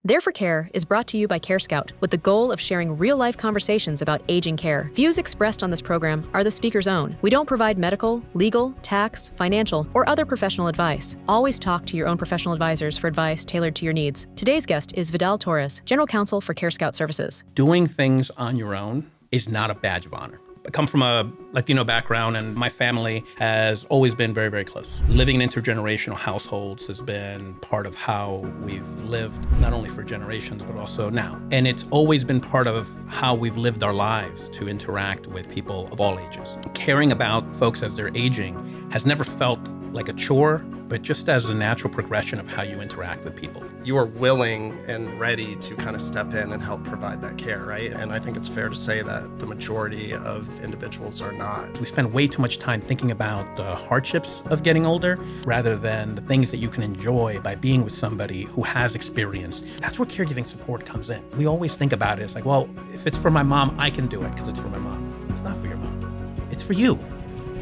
Thereforcare is brought to you by CareScout with the goal of sharing real-life conversations about aging care. Views expressed on this program are the speaker's own. We don't provide medical, legal, tax, financial, or other professional advice. Always talk to your own professional advisors for advice tailored to your needs. Today's guest is Vidal Torres, General Counsel for CareScout Services. Doing things on your own is not a badge of honor. I come from a Latino background, and my family has always been very, very close. Living in intergenerational households has been part of how we've lived, not only for generations, but also now. And it's always been part of how we've lived our lives to interact with people of all ages. Caring about folks as they're aging has never felt like a chore, but just as a natural progression of how you interact with people. You are willing and ready to kind of step in and help provide that care, right? And I think it's fair to say that the majority of individuals are not. We spend way too much time thinking about the hardships of getting older rather than the things that you can enjoy by being with somebody who has experience. That's where caregiving support comes in. We always think about it as like, well, if it's for my mom, I can do it because it's for my mom. It's not for your mom. It's for you.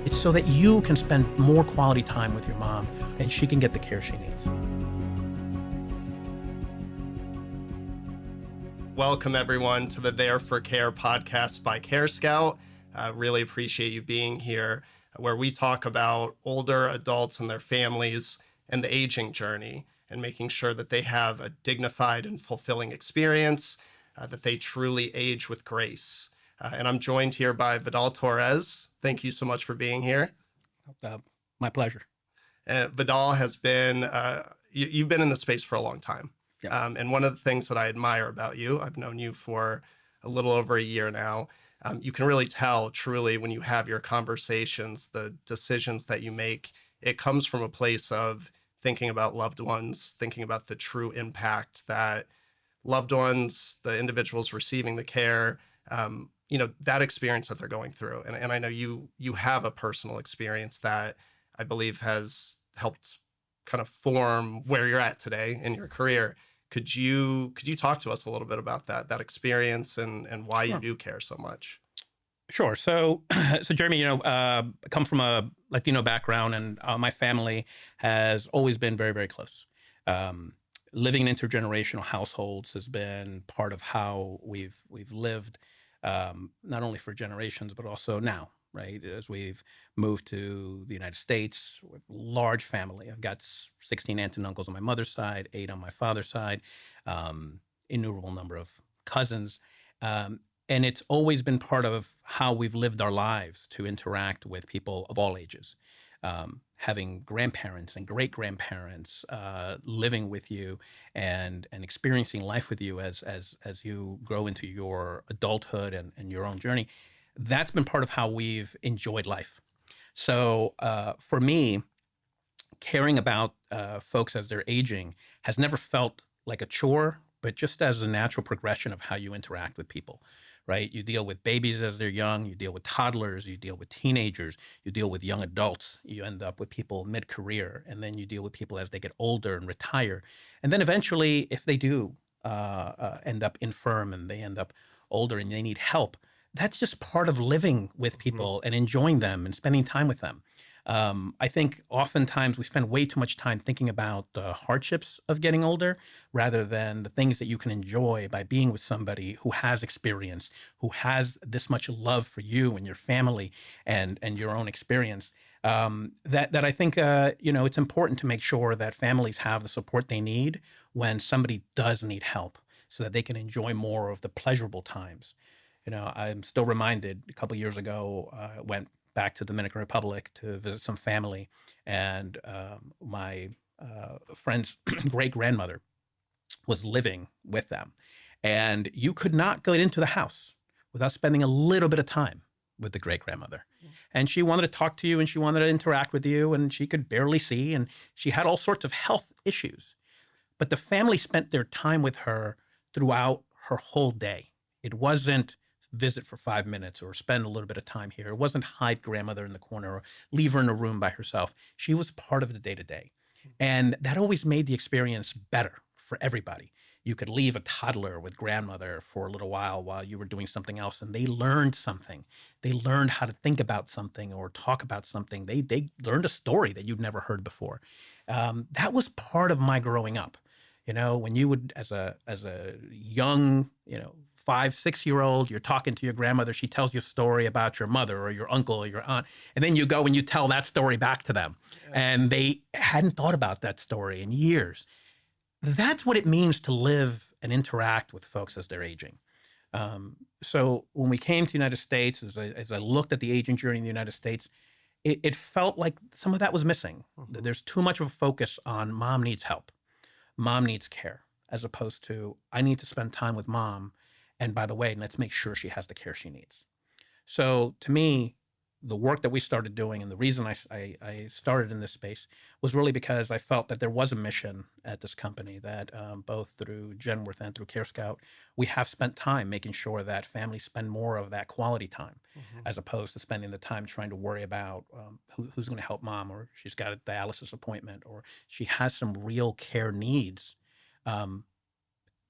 It's so that you can spend more quality time with your mom and she can get the care she needs. Welcome, everyone, to the Thereforcare podcast by CareScout. I really appreciate you being here, where we talk about older adults and their families and the aging journey and making sure that they have a dignified and fulfilling experience, that they truly age with grace. And I'm joined here by Vidal Torres. Thank you so much for being here. My pleasure. Vidal has been, you've been in the space for a long time. Yeah. And one of the things that I admire about you, I've known you for a little over a year now. You can really tell truly when you have your conversations, the decisions that you make, it comes from a place of thinking about loved ones, thinking about the true impact that loved ones, the individuals receiving the care, that experience that they're going through. And I know you have a personal experience that I believe has helped kind of form where you're at today in your career. Could you talk to us a little bit about that experience and why Sure. you do care so much? Sure. So Jeremy, I come from a Latino background, and my family has always been very, very close. Living in intergenerational households has been part of how we've lived, not only for generations, but also now, right? As we've moved to the United States with a large family. I've got 16 aunts and uncles on my mother's side, 8 on my father's side, innumerable number of cousins. And it's always been part of how we've lived our lives to interact with people of all ages. Having grandparents and great-grandparents living with you and experiencing life with you as you grow into your adulthood and your own journey, that's been part of how we've enjoyed life. So for me, caring about folks as they're aging has never felt like a chore, but just as a natural progression of how you interact with people, right? You deal with babies as they're young, you deal with toddlers, you deal with teenagers, you deal with young adults, you end up with people mid-career, and then you deal with people as they get older and retire. And then eventually, if they do end up infirm and they end up older and they need help, that's just part of living with people and enjoying them and spending time with them. I think oftentimes we spend way too much time thinking about the hardships of getting older rather than the things that you can enjoy by being with somebody who has experience, who has this much love for you and your family and your own experience. That I think, it's important to make sure that families have the support they need when somebody does need help so that they can enjoy more of the pleasurable times. I'm still reminded a couple of years ago, I went back to the Dominican Republic to visit some family, and my friend's great-grandmother was living with them. And you could not go into the house without spending a little bit of time with the great-grandmother. And she wanted to talk to you, and she wanted to interact with you, and she could barely see, and she had all sorts of health issues. But the family spent their time with her throughout her whole day. It wasn't visit for 5 minutes or spend a little bit of time here. It wasn't hide grandmother in the corner or leave her in a room by herself. She was part of the day-to-day. And that always made the experience better for everybody. You could leave a toddler with grandmother for a little while you were doing something else, and they learned something. They learned how to think about something or talk about something. They learned a story that you'd never heard before. That was part of my growing up. When you would, as a young, 5, 6 year old, you're talking to your grandmother, she tells you a story about your mother or your uncle or your aunt, and then you go and you tell that story back to them, and they hadn't thought about that story in years. That's what it means to live and interact with folks as they're aging. So when we came to the United States, as I looked at the aging journey in the United States, it felt like some of that was missing. There's too much of a focus on mom needs help, mom needs care, as opposed to I need to spend time with mom, and by the way, let's make sure she has the care she needs. So to me, the work that we started doing, and the reason I started in this space, was really because I felt that there was a mission at this company that both through Genworth and through CareScout, we have spent time making sure that families spend more of that quality time, as opposed to spending the time trying to worry about who's going to help mom, or she's got a dialysis appointment, or she has some real care needs,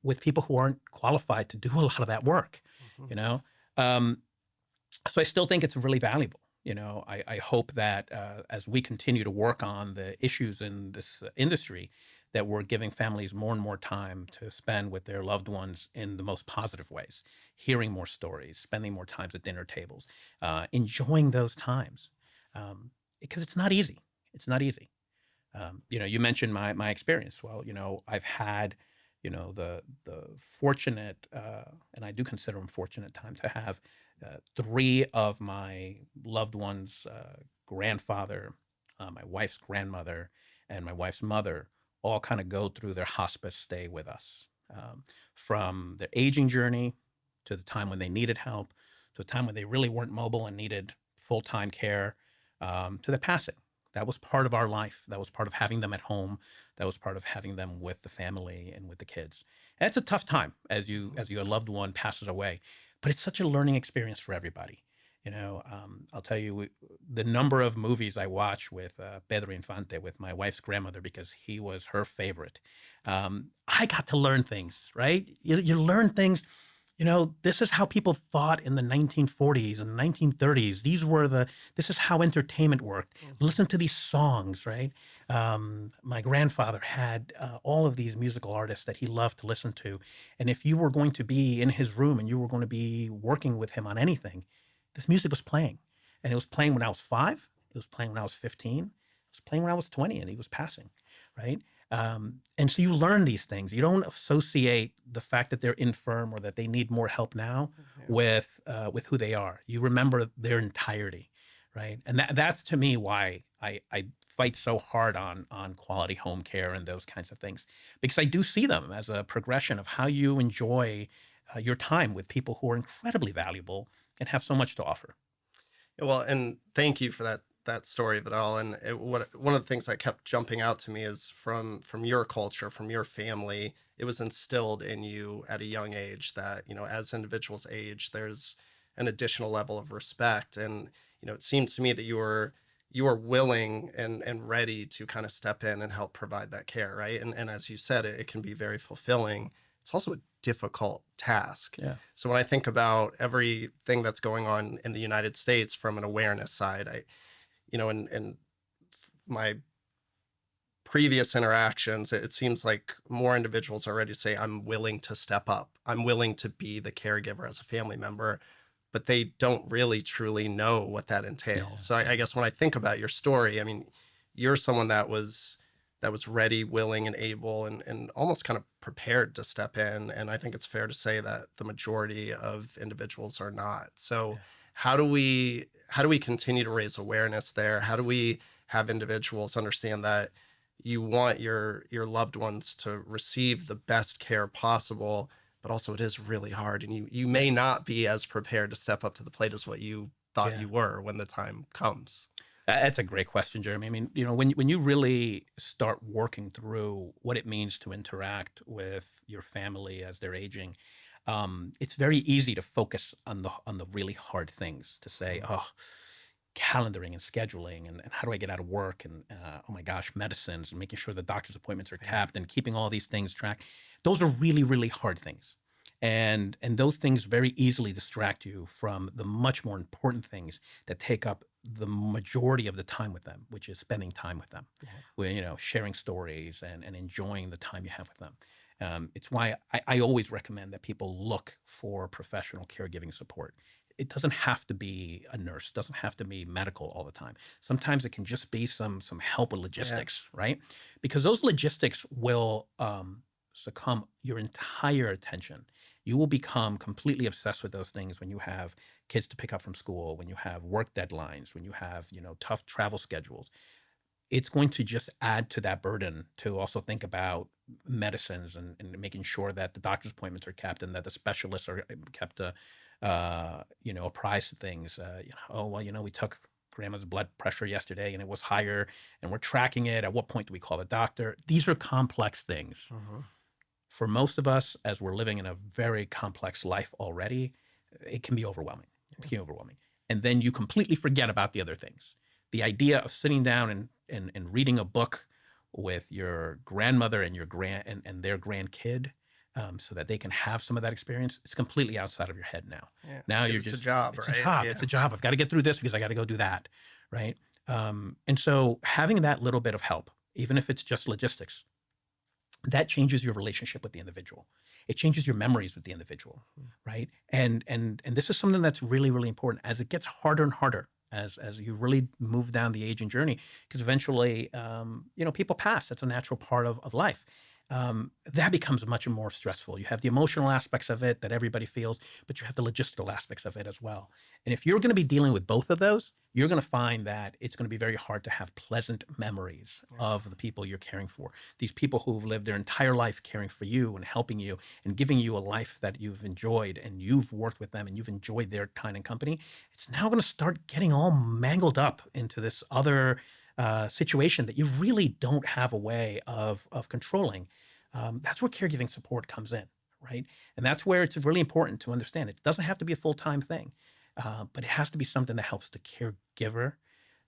with people who aren't qualified to do a lot of that work, So I still think it's really valuable. I hope that as we continue to work on the issues in this industry, that we're giving families more and more time to spend with their loved ones in the most positive ways, hearing more stories, spending more times at dinner tables, enjoying those times, because it's not easy. It's not easy. You mentioned my experience. Well, I've had, the fortunate, and I do consider them fortunate, time to have 3 of my loved ones, grandfather, my wife's grandmother, and my wife's mother, all kind of go through their hospice stay with us, from their aging journey to the time when they needed help, to the time when they really weren't mobile and needed full-time care, to the passing. That was part of our life. That was part of having them at home. That was part of having them with the family and with the kids. And it's a tough time as your loved one passes away. But it's such a learning experience for everybody. I'll tell you, the number of movies I watch with Pedro Infante, with my wife's grandmother, because he was her favorite. I got to learn things, right? You learn things. This is how people thought in the 1940s and 1930s. This is how entertainment worked. Listen to these songs, right? My grandfather had all of these musical artists that he loved to listen to. And if you were going to be in his room and you were going to be working with him on anything, this music was playing. And it was playing when I was 5. It was playing when I was 15. It was playing when I was 20 and he was passing, right? And so you learn these things. You don't associate the fact that they're infirm or that they need more help now with who they are. You remember their entirety, right? And that's to me why I fight so hard on quality home care and those kinds of things, because I do see them as a progression of how you enjoy your time with people who are incredibly valuable and have so much to offer. Well, and thank you for that story, Vidal. And one of the things that kept jumping out to me is from your culture, from your family, it was instilled in you at a young age that, as individuals age, there's an additional level of respect. And, it seems to me that you are willing and ready to kind of step in and help provide that care, right? And as you said, it can be very fulfilling. It's also a difficult task. Yeah. So when I think about everything that's going on in the United States from an awareness side, in my previous interactions, it seems like more individuals are ready to say, I'm willing to step up. I'm willing to be the caregiver as a family member, but they don't really truly know what that entails. Yeah. So I guess when I think about your story, I mean, you're someone that was ready, willing, and able, and almost kind of prepared to step in. And I think it's fair to say that the majority of individuals are not. So how do we continue to raise awareness there? How do we have individuals understand that you want your loved ones to receive the best care possible, but also it is really hard, and you may not be as prepared to step up to the plate as what you thought you were when the time comes? That's a great question, Jeremy. I mean, when you really start working through what it means to interact with your family as they're aging, it's very easy to focus on the really hard things, to say, oh, calendaring and scheduling, and how do I get out of work, and oh my gosh, medicines, and making sure the doctor's appointments are kept, and keeping all these things tracked. Those are really, really hard things. And those things very easily distract you from the much more important things that take up the majority of the time with them, which is spending time with them, sharing stories and enjoying the time you have with them. It's why I always recommend that people look for professional caregiving support. It doesn't have to be a nurse, doesn't have to be medical all the time. Sometimes it can just be some help with logistics, right? Because those logistics will succumb your entire attention. You will become completely obsessed with those things when you have kids to pick up from school, when you have work deadlines, when you have, tough travel schedules. It's going to just add to that burden to also think about medicines and making sure that the doctor's appointments are kept and that the specialists are kept, apprised of things. We took grandma's blood pressure yesterday and it was higher and we're tracking it. At what point do we call the doctor? These are complex things. For most of us, as we're living in a very complex life already, it can be overwhelming. It can be overwhelming. And then you completely forget about the other things. The idea of sitting down and reading a book with your grandmother and and their grandkid, so that they can have some of that experience, it's completely outside of your head now. Now it's a job, it's right? a job. It's a job. I've got to get through this because I got to go do that, right? And so having that little bit of help, even if it's just logistics, that changes your relationship with the individual. It changes your memories with the individual, right? And this is something that's really, really important as it gets harder and harder as you really move down the aging journey, because eventually, people pass. That's a natural part of life. That becomes much more stressful. You have the emotional aspects of it that everybody feels, but you have the logistical aspects of it as well. And if you're going to be dealing with both of those, you're going to find that it's going to be very hard to have pleasant memories of the people you're caring for. These people who've lived their entire life caring for you and helping you and giving you a life that you've enjoyed, and you've worked with them and you've enjoyed their kind and company. It's now going to start getting all mangled up into this other situation that you really don't have a way of controlling. That's where caregiving support comes in, right? And that's where it's really important to understand. It doesn't have to be a full-time thing, but it has to be something that helps the caregiver,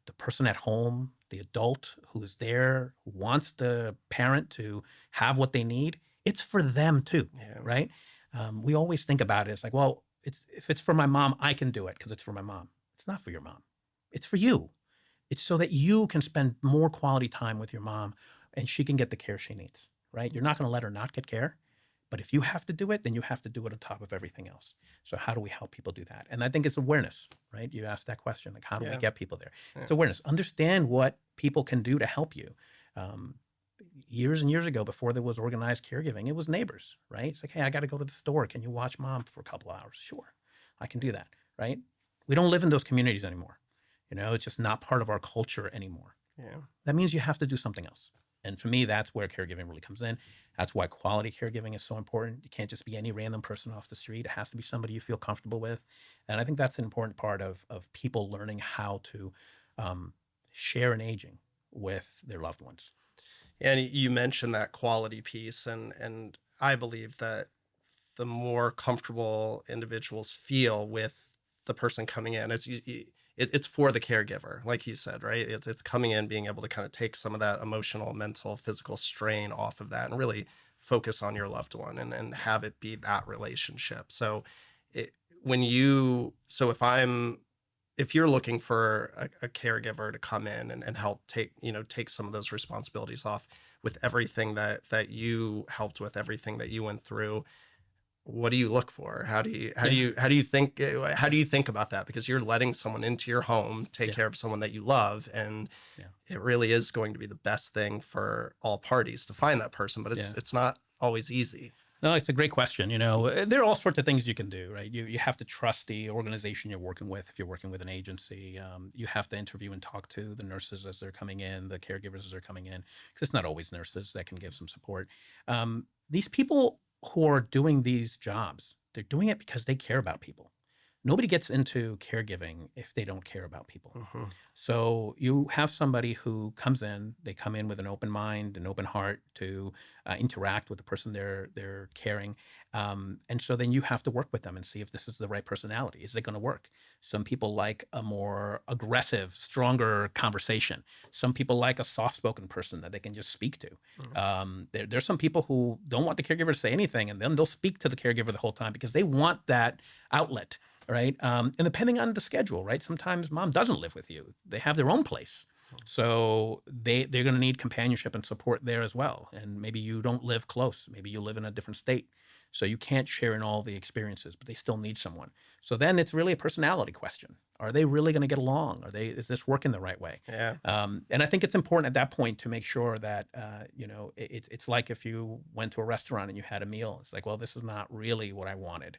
the person at home, the adult who is there, who wants the parent to have what they need. It's for them too, right? We always think about it. It's like, well, if it's for my mom, I can do it because it's for my mom. It's not for your mom. It's for you. It's so that you can spend more quality time with your mom and she can get the care she needs, right? You're not going to let her not get care, but if you have to do it, then you have to do it on top of everything else. So how do we help people do that? And I think it's awareness, right? You asked that question, like, how do we get people there? It's awareness. Understand what people can do to help you. Years and years ago, before there was organized caregiving, it was neighbors, right? It's like, hey, I got to go to the store. Can you watch mom for a couple hours? Sure, I can do that, right? We don't live in those communities anymore. It's just not part of our culture anymore. That means you have to do something else. And for me, that's where caregiving really comes in. That's why quality caregiving is so important. You can't just be any random person off the street. It has to be somebody you feel comfortable with. And I think that's an important part of people learning how to share in aging with their loved ones. And you mentioned that quality piece, and I believe that the more comfortable individuals feel with the person coming in, it's for the caregiver, like you said, right? It's coming in, being able to kind of take some of that emotional, mental, physical strain off of that and really focus on your loved one and have it be that relationship. So if you're looking for a caregiver to come in and help take some of those responsibilities off with everything that you helped with, everything that you went through, what do you look for? How do you think about that? Because you're letting someone into your home, take care of someone that you love, and it really is going to be the best thing for all parties to find that person, but it's not always easy. No, it's a great question. There are all sorts of things you can do, right? You have to trust the organization you're working with. If you're working with an agency, you have to interview and talk to the nurses as they're coming in, the caregivers as they're coming in, because it's not always nurses that can give some support. These people who are doing these jobs, they're doing it because they care about people. Nobody gets into caregiving if they don't care about people. So you have somebody who comes in, they come in with an open mind, an open heart to interact with the person they're caring. And so then you have to work with them and see if this is the right personality. Is it going to work? Some people like a more aggressive, stronger conversation. Some people like a soft-spoken person that they can just speak to. There's some people who don't want the caregiver to say anything, and then they'll speak to the caregiver the whole time because they want that outlet. right? And depending on the schedule, right? Sometimes mom doesn't live with you; they have their own place, so they're going to need companionship and support there as well. And maybe you don't live close; maybe you live in a different state, so you can't share in all the experiences, but they still need someone. So then it's really a personality question: are they really going to get along? Is this working the right way? Yeah. And I think it's important at that point to make sure that it's like if you went to a restaurant and you had a meal. It's like, well, this is not really what I wanted.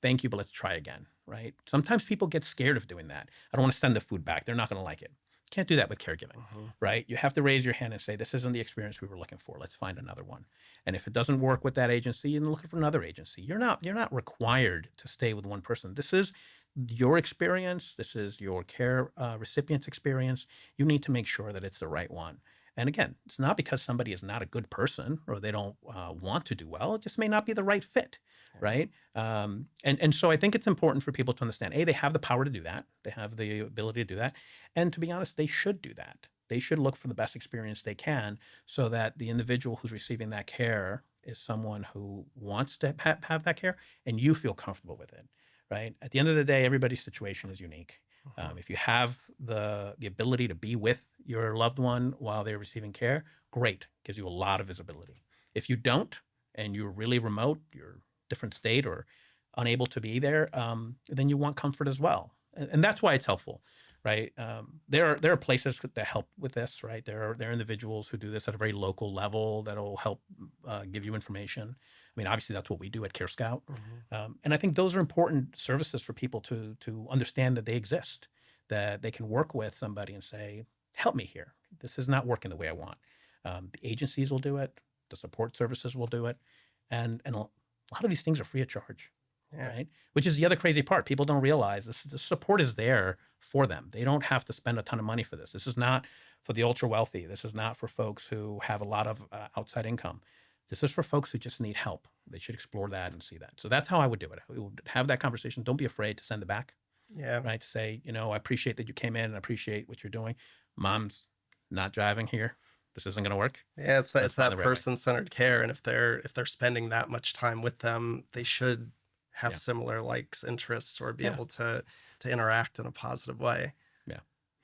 Thank you, but let's try again, right? Sometimes people get scared of doing that. I don't want to send the food back. They're not going to like it. Can't do that with caregiving, right? You have to raise your hand and say, this isn't the experience we were looking for. Let's find another one. And if it doesn't work with that agency, then look for another agency. You're not required to stay with one person. This is your experience. This is your care recipient's experience. You need to make sure that it's the right one. And again, it's not because somebody is not a good person or they don't want to do well. It just may not be the right fit, right? And so I think it's important for people to understand, A, they have the power to do that. They have the ability to do that. And to be honest, they should do that. They should look for the best experience they can so that the individual who's receiving that care is someone who wants to have that care and you feel comfortable with it, right? At the end of the day, everybody's situation is unique. If you have the ability to be with your loved one while they're receiving care, great, gives you a lot of visibility. If you don't, and you're really remote, you're different state or unable to be there, then you want comfort as well. And that's why it's helpful, right? There are places that help with this, right? There are individuals who do this at a very local level that'll help give you information. I mean, obviously that's what we do at CareScout. And I think those are important services for people to understand that they exist, that they can work with somebody and say, help me here. This is not working the way I want. The agencies will do it. The support services will do it. And a lot of these things are free of charge, right? Which is the other crazy part. People don't realize the support is there for them. They don't have to spend a ton of money for this. This is not for the ultra wealthy. This is not for folks who have a lot of outside income. This is for folks who just need help. They should explore that and see that. So that's how I would do it. I would have that conversation. Don't be afraid to send it back. Yeah. Right. To say, I appreciate that you came in and I appreciate what you're doing. Mom's not driving here. This isn't going to work. Yeah, it's that person-centered care. And if they're spending that much time with them, they should have similar likes, interests, or be able to interact in a positive way.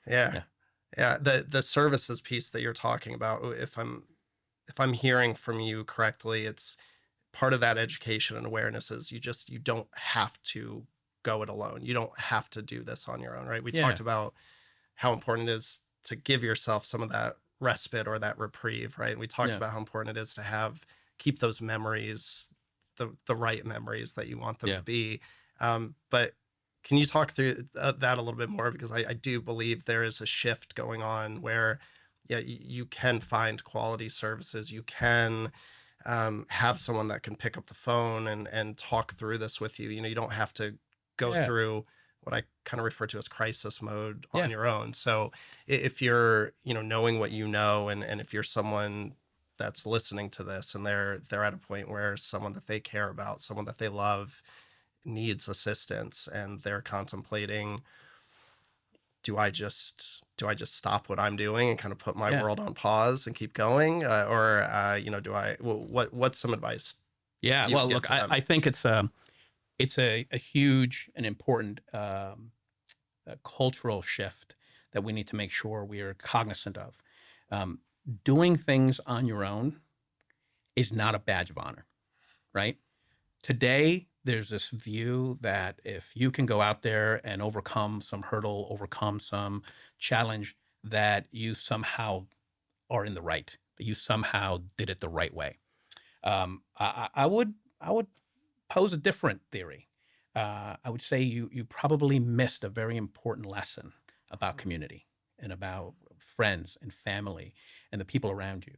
Yeah. The services piece that you're talking about, if I'm hearing from you correctly, it's part of that education and awareness is you don't have to go it alone. You don't have to do this on your own, right? We talked about how important it is to give yourself some of that respite or that reprieve, right? And we talked about how important it is to keep those memories, the right memories that you want them to be. But can you talk through that a little bit more? Because I do believe there is a shift going on where you can find quality services. You can have someone that can pick up the phone and talk through this with you. You don't have to go through what I kind of refer to as crisis mode on your own. So if you're, knowing what you know, and if you're someone that's listening to this and they're at a point where someone that they care about, someone that they love needs assistance and they're contemplating, do I just stop what I'm doing and kind of put my world on pause and keep going? What's some advice? Yeah. Well, look, I think it's a huge and important cultural shift that we need to make sure we are cognizant of. Doing things on your own is not a badge of honor, right? Today, there's this view that if you can go out there and overcome some hurdle, overcome some challenge, that you somehow are in the right, that you somehow did it the right way. I would pose a different theory. I would say you probably missed a very important lesson about community and about friends and family and the people around you.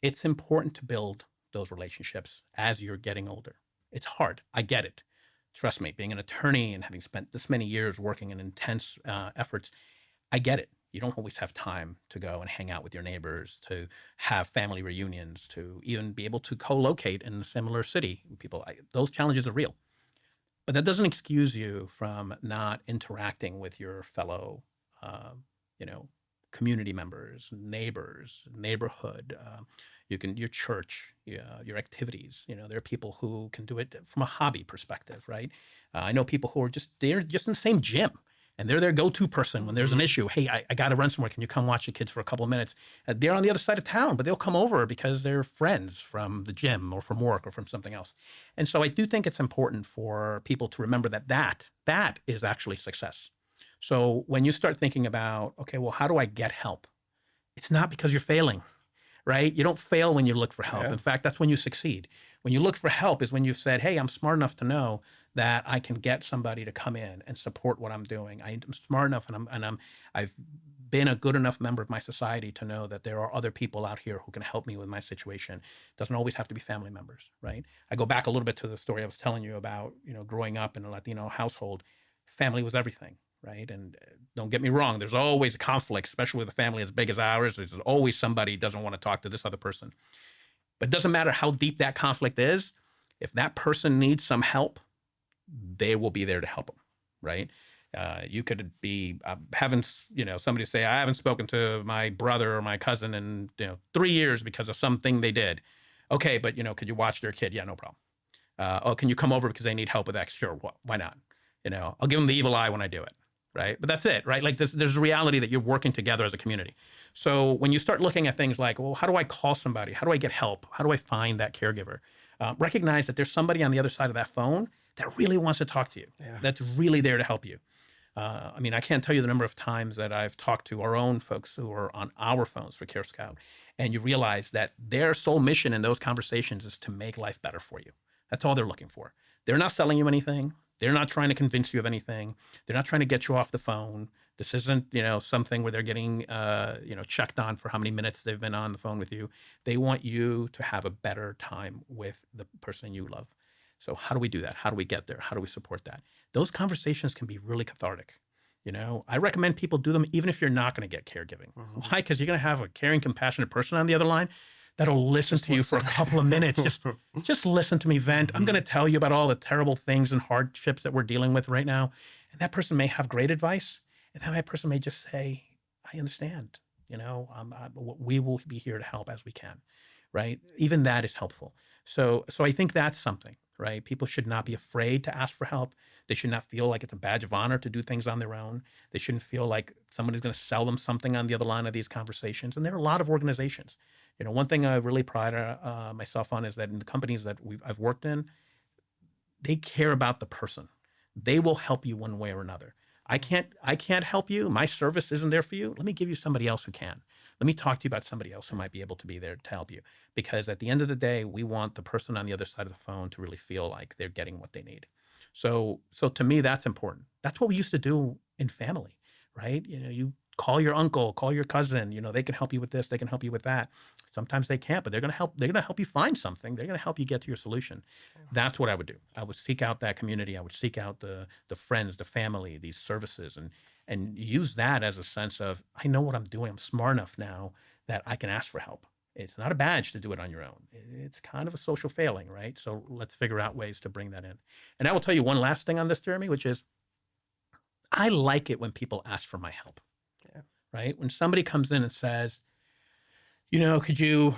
It's important to build those relationships as you're getting older. It's hard. I get it. Trust me, being an attorney and having spent this many years working in intense efforts, I get it. You don't always have time to go and hang out with your neighbors, to have family reunions, to even be able to co-locate in a similar city. Those challenges are real. But that doesn't excuse you from not interacting with your fellow, community members, neighbors, neighborhood, your church, your activities. There are people who can do it from a hobby perspective, right? I know people who are they're just in the same gym, and they're their go-to person when there's an issue. Hey, I got to run somewhere. Can you come watch the kids for a couple of minutes? They're on the other side of town, but they'll come over because they're friends from the gym or from work or from something else. And so I do think it's important for people to remember that is actually success. So when you start thinking about, okay, well, how do I get help? It's not because you're failing, right? You don't fail when you look for help. Yeah. In fact, that's when you succeed. When you look for help is when you've said, hey, I'm smart enough to know that I can get somebody to come in and support what I'm doing. I'm smart enough and I've been a good enough member of my society to know that there are other people out here who can help me with my situation. It doesn't always have to be family members, right? I go back a little bit to the story I was telling you about, growing up in a Latino household. Family was everything, right? And don't get me wrong, there's always a conflict, especially with a family as big as ours. There's always somebody who doesn't want to talk to this other person. But it doesn't matter how deep that conflict is. If that person needs some help, they will be there to help them, right? You could be having, somebody say, I haven't spoken to my brother or my cousin in 3 years because of something they did. Okay, but could you watch their kid? Yeah, no problem. Oh, can you come over because they need help with X? Sure, why not? I'll give them the evil eye when I do it, right? But that's it, right? Like there's a reality that you're working together as a community. So when you start looking at things like, well, how do I call somebody? How do I get help? How do I find that caregiver? Recognize that there's somebody on the other side of that phone that really wants to talk to you, that's really there to help you. I can't tell you the number of times that I've talked to our own folks who are on our phones for CareScout, and you realize that their sole mission in those conversations is to make life better for you. That's all they're looking for. They're not selling you anything. They're not trying to convince you of anything. They're not trying to get you off the phone. This isn't, something where they're getting, checked on for how many minutes they've been on the phone with you. They want you to have a better time with the person you love. So how do we do that? How do we get there? How do we support that? Those conversations can be really cathartic. I recommend people do them even if you're not going to get caregiving. Mm-hmm. Why? Because you're going to have a caring, compassionate person on the other line that'll listen to you for a couple of minutes. Just listen to me vent. I'm going to tell you about all the terrible things and hardships that we're dealing with right now. And that person may have great advice. And then that person may just say, I understand. We will be here to help as we can, right? Even that is helpful. So I think that's something. Right? People should not be afraid to ask for help. They should not feel like it's a badge of honor to do things on their own. They shouldn't feel like somebody's going to sell them something on the other line of these conversations. And there are a lot of organizations. One thing I really pride myself on is that in the companies that I've worked in, they care about the person. They will help you one way or another. I can't help you. My service isn't there for you. Let me give you somebody else who can. Let me talk to you about somebody else who might be able to be there to help you. Because at the end of the day, we want the person on the other side of the phone to really feel like they're getting what they need. So to me, that's important. That's what we used to do in family, right? You call your uncle, call your cousin, they can help you with this, they can help you with that. Sometimes they can't, but they're going to help you find something. They're going to help you get to your solution. That's what I would do. I would seek out that community. I would seek out the friends, the family, these services, and use that as a sense of, I know what I'm doing. I'm smart enough now that I can ask for help. It's not a badge to do it on your own. It's kind of a social failing, right? So let's figure out ways to bring that in. And I will tell you one last thing on this, Jeremy, which is I like it when people ask for my help, right? When somebody comes in and says, could you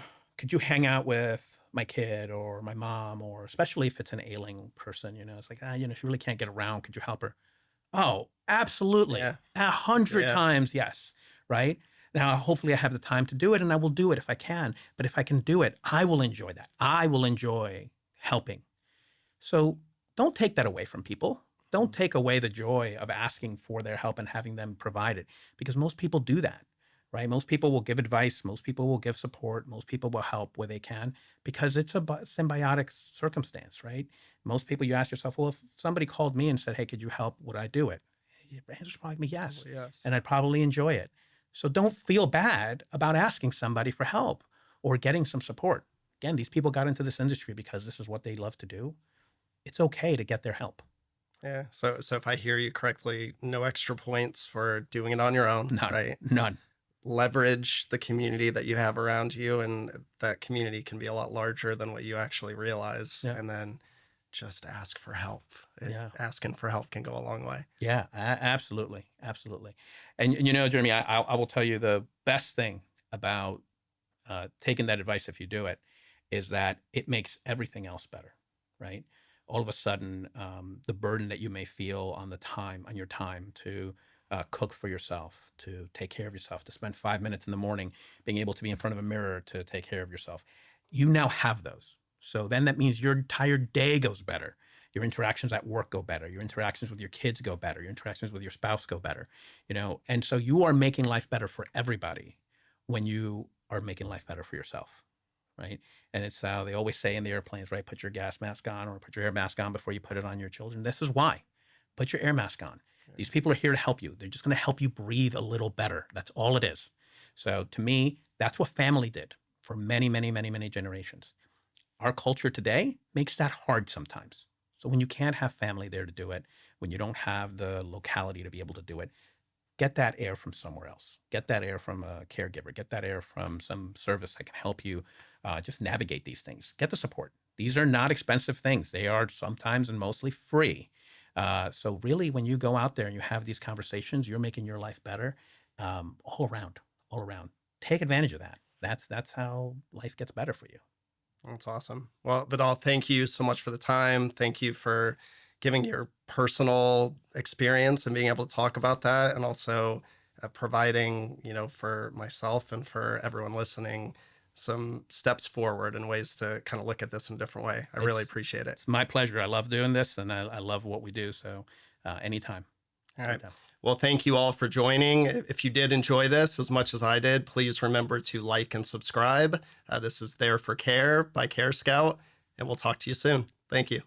hang out with my kid or my mom, or especially if it's an ailing person, it's like, she really can't get around. Could you help her? Oh, absolutely. 100 times. Yes. Right. Now, hopefully I have the time to do it, and I will do it if I can. But if I can do it, I will enjoy that. I will enjoy helping. So don't take that away from people. Don't take away the joy of asking for their help and having them provide it, because most people do that, right? Most people will give advice. Most people will give support. Most people will help where they can, because it's a symbiotic circumstance, right? Most people, you ask yourself, well, if somebody called me and said, hey, could you help? Would I do it? The answer's probably yes. And I'd probably enjoy it. So don't feel bad about asking somebody for help or getting some support. Again, these people got into this industry because this is what they love to do. It's okay to get their help. Yeah. So if I hear you correctly, no extra points for doing it on your own. None. Right? None. Leverage the community that you have around you, and that community can be a lot larger than what you actually realize. Yeah. And then just ask for help. Asking for help can go a long way. Yeah, absolutely. Absolutely. And Jeremy, I will tell you the best thing about taking that advice if you do it, is that it makes everything else better, right? All of a sudden, the burden that you may feel on your time to cook for yourself, to take care of yourself, to spend 5 minutes in the morning being able to be in front of a mirror to take care of yourself, you now have those. So then that means your entire day goes better. Your interactions at work go better. Your interactions with your kids go better. Your interactions with your spouse go better, and so you are making life better for everybody when you are making life better for yourself, right? And it's how they always say in the airplanes, right? Put your gas mask on or put your air mask on before you put it on your children. This is why. Put your air mask on. These people are here to help you. They're just going to help you breathe a little better. That's all it is. So to me, that's what family did for many, many, many, many generations. Our culture today makes that hard sometimes. So when you can't have family there to do it, when you don't have the locality to be able to do it, get that air from somewhere else. Get that air from a caregiver. Get that air from some service that can help you just navigate these things. Get the support. These are not expensive things. They are sometimes and mostly free. So really, when you go out there and you have these conversations, you're making your life better all around. Take advantage of that. That's how life gets better for you. That's awesome. Well, Vidal, thank you so much for the time. Thank you for giving your personal experience and being able to talk about that, and also providing, for myself and for everyone listening, some steps forward and ways to kind of look at this in a different way. I really appreciate it. It's my pleasure. I love doing this, and I love what we do. So anytime. All right. Well, thank you all for joining. If you did enjoy this as much as I did, please remember to like and subscribe. This is Thereforcare by CareScout, and we'll talk to you soon. Thank you.